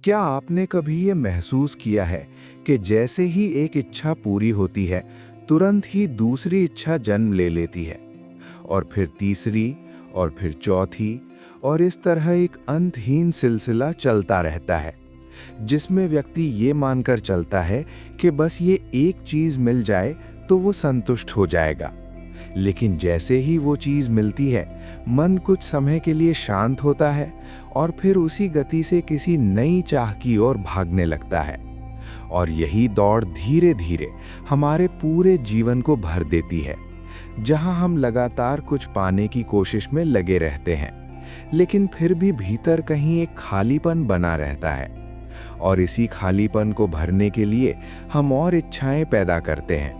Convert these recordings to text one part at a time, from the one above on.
क्या आपने कभी ये महसूस किया है कि जैसे ही एक इच्छा पूरी होती है, तुरंत ही दूसरी इच्छा जन्म ले लेती है, और फिर तीसरी, और फिर चौथी, और इस तरह एक अंतहीन सिलसिला चलता रहता है, जिसमें व्यक्ति ये मानकर चलता है कि बस ये एक चीज़ मिल जाए तो वो संतुष्ट हो जाएगा। लेकिन जैसे ही वो चीज़ मिलती है, मन कुछ समय के लिए शांत होता है और फिर उसी गति से किसी नई चाह की ओर भागने लगता है। और यही दौड़ धीरे धीरे हमारे पूरे जीवन को भर देती है, जहां हम लगातार कुछ पाने की कोशिश में लगे रहते हैं, लेकिन फिर भी भीतर कहीं एक खालीपन बना रहता है। और इसी खालीपन को भरने के लिए हम और इच्छाएं पैदा करते हैं,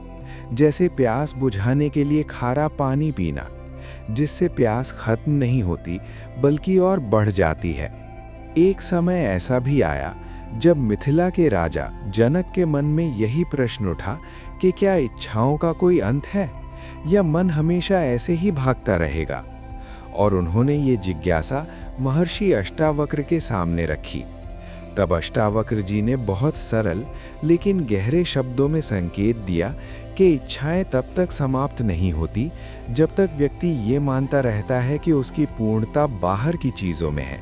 जैसे प्यास बुझाने के लिए खारा पानी पीना, जिससे प्यास खत्म नहीं होती बल्कि और बढ़ जाती है। एक समय ऐसा भी आया जब मिथिला के राजा जनक के मन में यही प्रश्न उठा कि क्या इच्छाओं का कोई अंत है या मन हमेशा ऐसे ही भागता रहेगा। और उन्होंने ये जिज्ञासा महर्षि अष्टावक्र के सामने रखी। तब अष्टावक्र जी ने बहुत सरल लेकिन गहरे शब्दों में संकेत दिया कि इच्छाएं तब तक समाप्त नहीं होती जब तक व्यक्ति ये मानता रहता है कि उसकी पूर्णता बाहर की चीज़ों में है।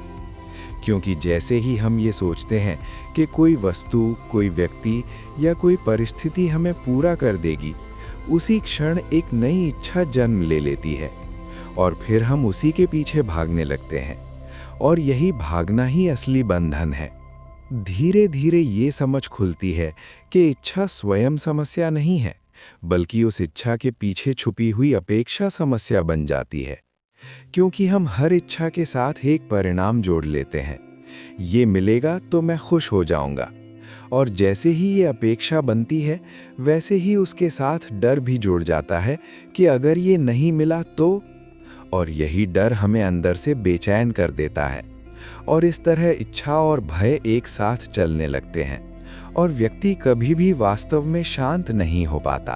क्योंकि जैसे ही हम ये सोचते हैं कि कोई वस्तु, कोई व्यक्ति या कोई परिस्थिति हमें पूरा कर देगी, उसी क्षण एक नई इच्छा जन्म ले लेती है और फिर हम उसी के पीछे भागने लगते हैं। और यही भागना ही असली बंधन है। धीरे धीरे ये समझ खुलती है कि इच्छा स्वयं समस्या नहीं है, बल्कि उस इच्छा के पीछे छुपी हुई अपेक्षा समस्या बन जाती है। क्योंकि हम हर इच्छा के साथ एक परिणाम जोड़ लेते हैं, ये मिलेगा तो मैं खुश हो जाऊंगा। और जैसे ही ये अपेक्षा बनती है, वैसे ही उसके साथ डर भी जुड़ जाता है कि अगर ये नहीं मिला तो। और यही डर हमें अंदर से बेचैन कर देता है। और इस तरह इच्छा और भय एक साथ चलने लगते हैं और व्यक्ति कभी भी वास्तव में शांत नहीं हो पाता।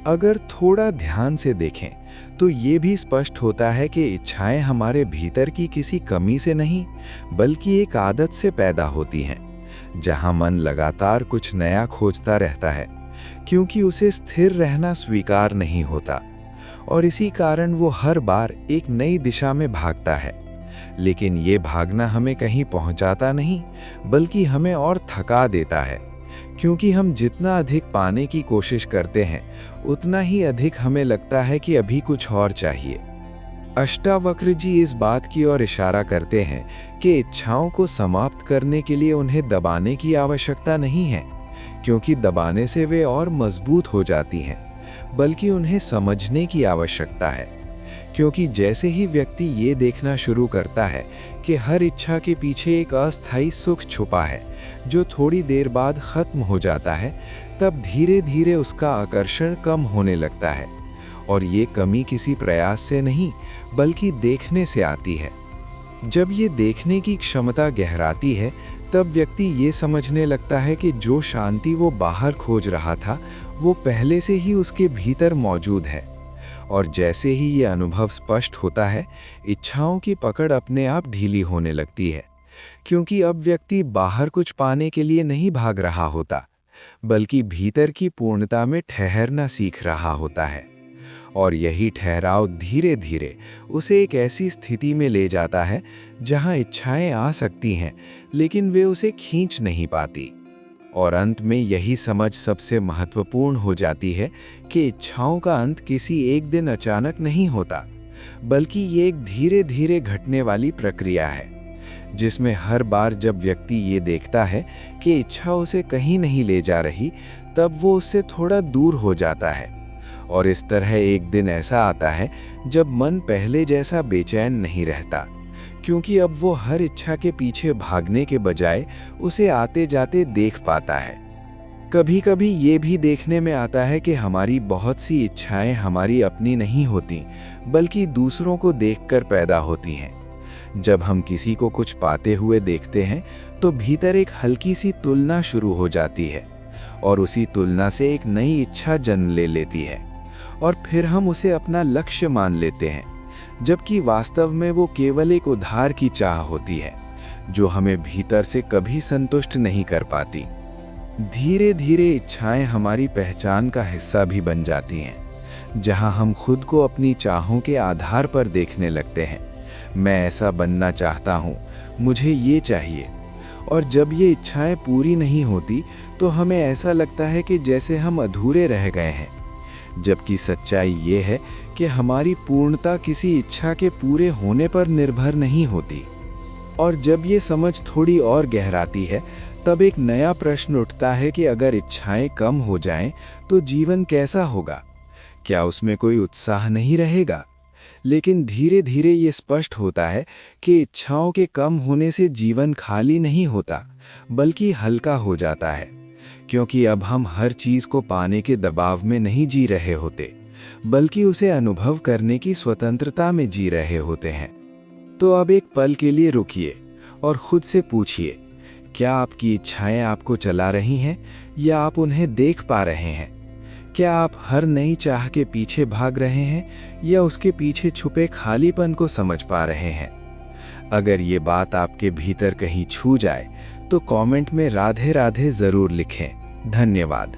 अगर थोड़ा ध्यान से देखें तो ये भी स्पष्ट होता है कि इच्छाएं हमारे भीतर की किसी कमी से नहीं, बल्कि एक आदत से पैदा होती हैं, जहां मन लगातार कुछ नया खोजता रहता है, क्योंकि उसे स्थिर रहना स्वीकार नहीं होता। और इसी कारण वो हर बार एक नई दिशा में भागता है। लेकिन ये भागना हमें कहीं पहुंचाता नहीं, बल्कि हमें और थका देता है, क्योंकि हम जितना अधिक पाने की कोशिश करते हैं, उतना ही अधिक हमें लगता है कि अभी कुछ और चाहिए। अष्टावक्र जी इस बात की ओर इशारा करते हैं कि इच्छाओं को समाप्त करने के लिए उन्हें दबाने की आवश्यकता नहीं है, क्योंकि दबाने से वे और मजबूत हो जाती हैं, बल्कि उन्हें समझने की आवश्यकता है। क्योंकि जैसे ही व्यक्ति ये देखना शुरू करता है कि हर इच्छा के पीछे एक अस्थायी सुख छुपा है जो थोड़ी देर बाद खत्म हो जाता है, तब धीरे धीरे उसका आकर्षण कम होने लगता है। और ये कमी किसी प्रयास से नहीं, बल्कि देखने से आती है। जब ये देखने की क्षमता गहराती है, तब व्यक्ति ये समझने लगता है कि जो शांति वो बाहर खोज रहा था, वो पहले से ही उसके भीतर मौजूद है। और जैसे ही ये अनुभव स्पष्ट होता है, इच्छाओं की पकड़ अपने आप ढीली होने लगती है, क्योंकि अब व्यक्ति बाहर कुछ पाने के लिए नहीं भाग रहा होता, बल्कि भीतर की पूर्णता में ठहरना सीख रहा होता है। और यही ठहराव धीरे धीरे उसे एक ऐसी स्थिति में ले जाता है जहां इच्छाएं आ सकती हैं, लेकिन वे उसे खींच नहीं पाती। और अंत में यही समझ सबसे महत्वपूर्ण हो जाती है कि इच्छाओं का अंत किसी एक दिन अचानक नहीं होता, बल्कि ये एक धीरे धीरे घटने वाली प्रक्रिया है, जिसमें हर बार जब व्यक्ति ये देखता है कि इच्छा उसे कहीं नहीं ले जा रही, तब वो उससे थोड़ा दूर हो जाता है। और इस तरह एक दिन ऐसा आता है जब मन पहले जैसा बेचैन नहीं रहता, क्योंकि अब वो हर इच्छा के पीछे भागने के बजाय उसे आते जाते देख पाता है। कभी कभी ये भी देखने में आता है कि हमारी बहुत सी इच्छाएं हमारी अपनी नहीं होती, बल्कि दूसरों को देखकर पैदा होती हैं। जब हम किसी को कुछ पाते हुए देखते हैं, तो भीतर एक हल्की सी तुलना शुरू हो जाती है, और उसी तुलना से एक नई इच्छा जन्म ले लेती है, और फिर हम उसे अपना लक्ष्य मान लेते हैं, जबकि वास्तव में वो केवल एक उधार की चाह होती है, जो हमें भीतर से कभी संतुष्ट नहीं कर पाती। धीरे धीरे इच्छाएं हमारी पहचान का हिस्सा भी बन जाती हैं, जहां हम खुद को अपनी चाहों के आधार पर देखने लगते हैं। मैं ऐसा बनना चाहता हूं, मुझे ये चाहिए। और जब ये इच्छाएं पूरी नहीं होती तो हमें ऐसा लगता है कि जैसे हम अधूरे रह गए हैं, जबकि सच्चाई ये है कि हमारी पूर्णता किसी इच्छा के पूरे होने पर निर्भर नहीं होती। और जब ये समझ थोड़ी और गहराती है, तब एक नया प्रश्न उठता है कि अगर इच्छाएं कम हो जाएं तो जीवन कैसा होगा? क्या उसमें कोई उत्साह नहीं रहेगा? लेकिन धीरे धीरे ये स्पष्ट होता है कि इच्छाओं के कम होने से जीवन खाली नहीं होता, बल्कि हल्का हो जाता है। क्योंकि अब हम हर चीज को पाने के दबाव में नहीं जी रहे होते, बल्कि उसे अनुभव करने की स्वतंत्रता में जी रहे होते हैं। तो अब एक पल के लिए रुकिए और खुद से पूछिए, क्या आपकी इच्छाएं आपको चला रही हैं या आप उन्हें देख पा रहे हैं? क्या आप हर नई चाह के पीछे भाग रहे हैं या उसके पीछे छुपे खालीपन को समझ पा रहे हैं? अगर ये बात आपके भीतर कहीं छू जाए तो कमेंट में राधे राधे जरूर लिखें। धन्यवाद।